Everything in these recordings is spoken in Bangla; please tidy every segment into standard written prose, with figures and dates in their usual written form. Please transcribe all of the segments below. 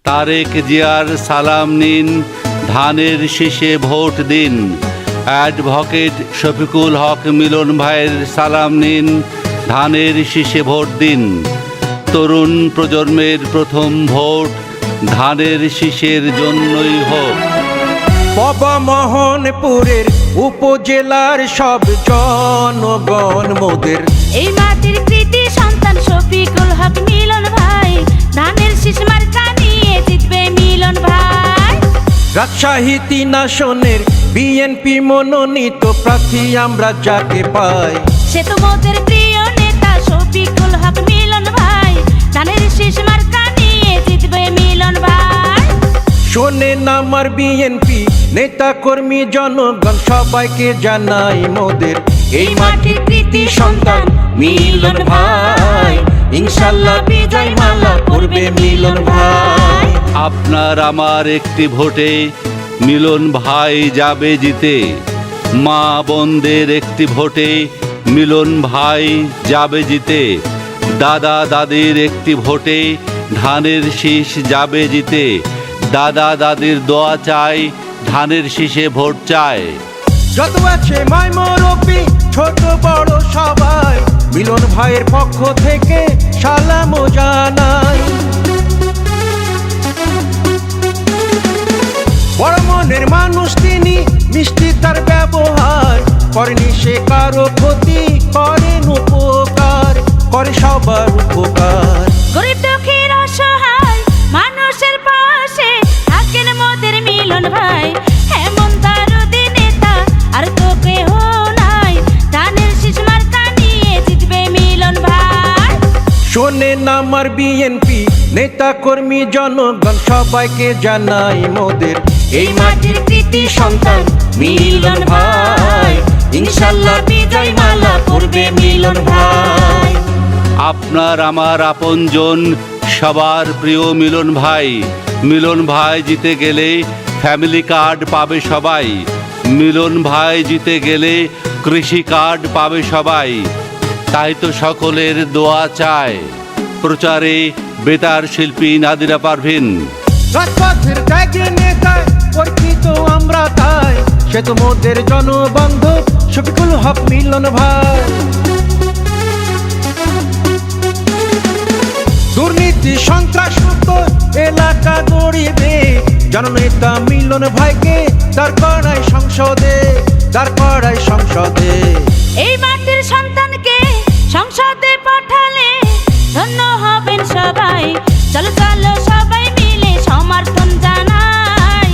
তারেক জিয়ার সালাম নিন, ধানের শীষে ভোট দিন। অ্যাডভোকেট শফিকুল হক মিলন ভাইয়ের সালাম নিন, ধানের শীষে ভোট দিন। তরুণ প্রজন্মের প্রথম ভোট ধানের শীষের জন্যই হোক। বাবা মোহনপুরের উপজেলার সব জনগণ মোদের এই মাটির কৃতি সন্তান শফিকুল হক মিলন ভাই, ধানের শীষ মার্কা নিয়ে জিতবে মিলন ভাই। রাজশাহী 3 আসনের বিএনপি মনোনীত প্রার্থী আমরা যাকে পাই, সে তো মোদের প্রিয় নেতা শফিকুল হক মিলন ভাই, ধানের শীষ মার্কা নিয়ে জিতবে মিলন ভাই। শোনেন আমার বিএনপি নেতা কর্মী জনগণ সবাইকে জানাই মোদের এই মাটির কৃতি সন্তান মিলন ভাই, ইনশাআল্লাহ বিজয় মালা পড়বে মিলন ভাই। আপনার আমার একটি ভোটে মিলন ভাই যাবে জিতে, মা বোনদের একটি ভোটে মিলন ভাই যাবে জিতে, দাদা দাদির একটি ভোটে ধানের শীষ যাবে জিতে। দাদা দাদির দোয়া চাই, ধানের শীষে ভোট চায়। যত আছে মাই মুরব্বি ছোট বড় সবাই মিলন ভাইয়ের পক্ষ থেকে সালাম জানাই। বড় মনের মানুষ তিনি, মিষ্টি তার ব্যবহার, করেনি সে কারো ক্ষতি, করেন উপকার, করে সবার উপকার। গরিব দুঃখীর অসহায় মানুষের পাশে থাকেন মোদের মিলন ভাই, এমন দারুদি নেতা আর তো কেহ নাই, ধানের শীষ মার্কা নিয়ে জিতবে মিলন ভাই। শোনেন আমার বিএনপি নেতা কর্মী জনগণ সবাইকে জানাই মোদের এই মাটির কৃতি সন্তান মিলন ভাই, ইনশাআল্লাহ বিজয় মালা পড়বে মিলন ভাই। আপনার আমার আপনজন সবার প্রিয় মিলন ভাই। মিলন ভাই জিতে গেলে ফ্যামিলি কার্ড পাবে সবাই, মিলন ভাই জিতে গেলে কৃষি কার্ড পাবে সবাই। তাই তো সকলের দোয়া চায়। প্রচারে বেতার শিল্পী নাদিরা পারভিন। রাজপথের ত্যাগী নেতা পরিচিত আমরা তাই, সে তো মোদের জনবান্ধব শফিকুল হক মিলন ভাই। দুর্নীতি সন্ত্রাস মুক্ত এলাকা গড়িবে জননেতা মিলন ভাইকে দাঁড় করায় সংসদে, দাঁড় করায় সংসদে। এই মাটির সন্তানকে সংসদে পাঠালে ধন্য হবেন সবাই, চলো চলো সবাই মিলে সমর্থন জানাই,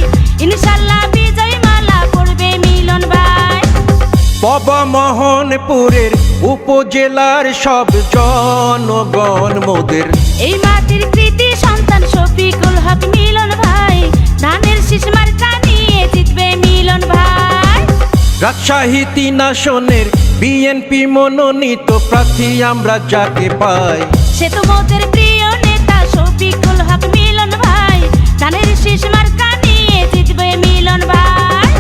ইনশাআল্লাহ বিজয় মালা পড়বে মিলন ভাই। বাবা মোহনপুরের উপজেলার সব জনগণ মোদের এই মাটির কৃতি সন্তান শফিকুল হক মিলন ভাই, ধানের শীষ মার্কা নিয়ে জিতবে মিলন ভাই। রাজশাহী 3 আসনের বিএনপি মনোনীত প্রার্থী আমরা যাকে পাই, সে তো মোদের প্রিয় নেতা শফিকুল হক মিলন ভাই, ধানের শীষ মার্কা নিয়ে জিতবে মিলন ভাই।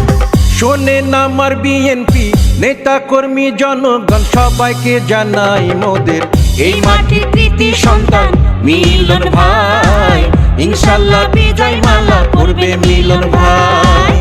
শোনেন আমার বিএনপি নেতা কর্মী জনগণ সবাইকে জানাই মোদের এই মাটির কৃতি সন্তান মিলন ভাই, ইনশাআল্লাহ বিজয় মালা পড়বে মিলন ভাই।